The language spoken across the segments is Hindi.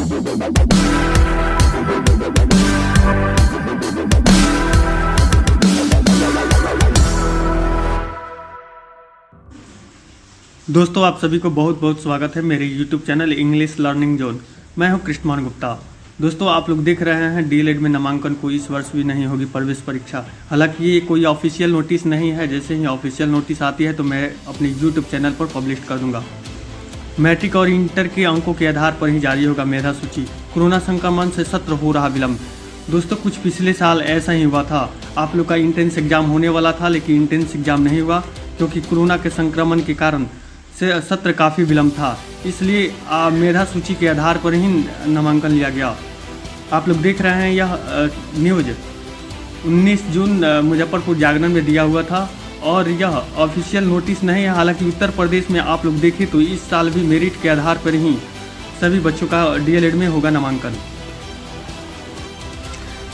दोस्तों, आप सभी को बहुत बहुत स्वागत है मेरे YouTube channel English learning zone. मैं हूं कृष्णमान गुप्ता। दोस्तों, आप लोग देख रहे हैं डीएलएड में नामांकन को इस वर्ष भी नहीं होगी प्रवेश परीक्षा। हालांकि ये कोई ऑफिशियल नोटिस नहीं है, जैसे ही ऑफिशियल नोटिस आती है तो मैं अपने YouTube चैनल पर पब्लिश कर दूंगा। मैट्रिक और इंटर के अंकों के आधार पर ही जारी होगा मेधा सूची। कोरोना संक्रमण से सत्र हो रहा विलम्ब। दोस्तों, कुछ पिछले साल ऐसा ही हुआ था। आप लोग का इंट्रेंस एग्जाम होने वाला था, लेकिन इंट्रेंस एग्जाम नहीं हुआ क्योंकि कोरोना के संक्रमण के कारण से सत्र काफ़ी विलम्ब था। इसलिए मेधा सूची के आधार पर ही नामांकन लिया गया। आप लोग देख रहे हैं यह न्यूज़ 19 जून मुजफ्फरपुर जागरण में दिया हुआ था और यह ऑफिशियल नोटिस नहीं है। हालांकि उत्तर प्रदेश में आप लोग देखें तो इस साल भी मेरिट के आधार पर ही सभी बच्चों का डीएलएड में होगा नामांकन।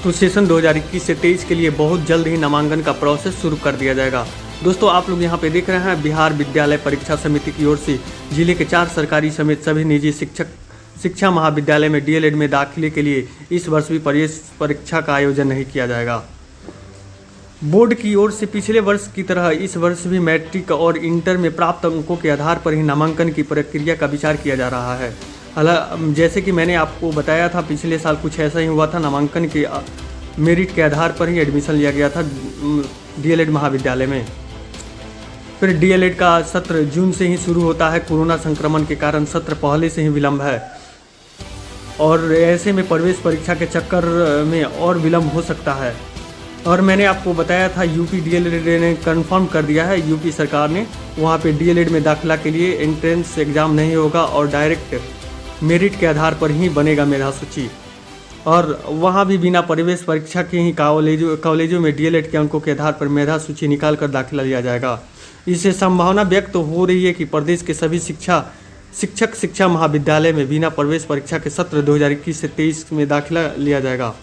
तो सेशन 2021 से 23 के लिए बहुत जल्द ही नामांकन का प्रोसेस शुरू कर दिया जाएगा। दोस्तों, आप लोग यहाँ पे देख रहे हैं बिहार विद्यालय परीक्षा समिति की ओर से जिले के 4 सरकारी समेत सभी निजी शिक्षा महाविद्यालय में डीएलएड में दाखिले के लिए इस वर्ष भी प्रवेश परीक्षा का आयोजन नहीं किया जाएगा। बोर्ड की ओर से पिछले वर्ष की तरह इस वर्ष भी मैट्रिक और इंटर में प्राप्त अंकों के आधार पर ही नामांकन की प्रक्रिया का विचार किया जा रहा है। हालांकि जैसे कि मैंने आपको बताया था, पिछले साल कुछ ऐसा ही हुआ था। नामांकन के मेरिट के आधार पर ही एडमिशन लिया गया था डीएलएड महाविद्यालय में। फिर डीएलएड का सत्र जून से ही शुरू होता है। कोरोना संक्रमण के कारण सत्र पहले से ही विलम्ब है और ऐसे में प्रवेश परीक्षा के चक्कर में और विलम्ब हो सकता है। और मैंने आपको बताया था यूपी डीएलएड ने कंफर्म कर दिया है, यूपी सरकार ने, वहाँ पे डीएलएड में दाखिला के लिए एंट्रेंस एग्ज़ाम नहीं होगा और डायरेक्ट मेरिट के आधार पर ही बनेगा मेधा सूची। और वहाँ भी बिना प्रवेश परीक्षा के ही कॉलेजों में डीएलएड के अंकों के आधार पर मेधा सूची निकाल कर दाखिला लिया जाएगा। इससे संभावना व्यक्त हो रही है कि प्रदेश के सभी शिक्षा महाविद्यालय में बिना प्रवेश परीक्षा के सत्र 2021 से 23 में दाखिला लिया जाएगा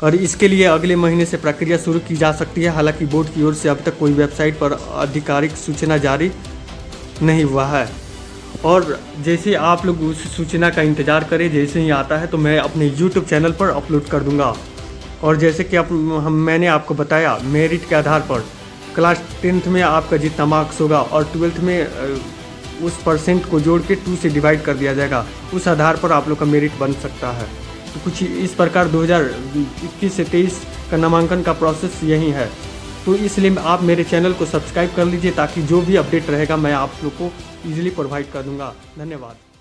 और इसके लिए अगले महीने से प्रक्रिया शुरू की जा सकती है। हालांकि बोर्ड की ओर से अब तक कोई वेबसाइट पर आधिकारिक सूचना जारी नहीं हुआ है और जैसे आप लोग उस सूचना का इंतज़ार करें, जैसे ही आता है तो मैं अपने YouTube चैनल पर अपलोड कर दूंगा। और जैसे कि मैंने आपको बताया, मेरिट के आधार पर क्लास 10th में आपका जितना मार्क्स होगा और 12th में उस परसेंट को जोड़ के 2 से डिवाइड कर दिया जाएगा। उस आधार पर आप लोग का मेरिट बन सकता है। तो कुछ इस प्रकार 2021 से 23 का नामांकन का प्रोसेस यही है। तो इसलिए आप मेरे चैनल को सब्सक्राइब कर लीजिए ताकि जो भी अपडेट रहेगा मैं आप लोग को ईजिली प्रोवाइड कर दूंगा। धन्यवाद।